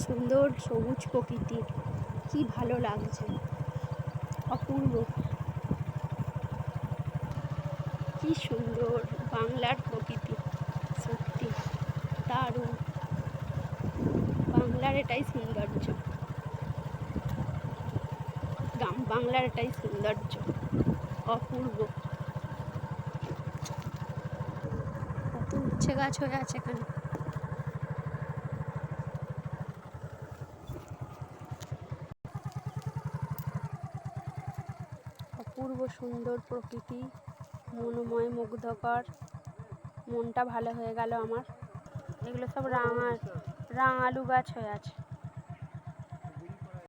সুন্দর সবুজ প্রকৃতি, কি ভালো লাগছে, অপূর্ব, কি সুন্দর বাংলার প্রকৃতি, সত্যি দারুণ। বাংলার এটাই সৌন্দর্য, বাংলার এটাই সৌন্দর্য, অপূর্ব। কত উচ্ছে গাছ হয়ে আছে এখানে। অপূর্ব সুন্দর প্রকৃতি, মনোময়, মুগ্ধকর, মনটা ভালো হয়ে গেল আমার। এগুলো সব রাঙা আলু গাছ হয়ে আছে।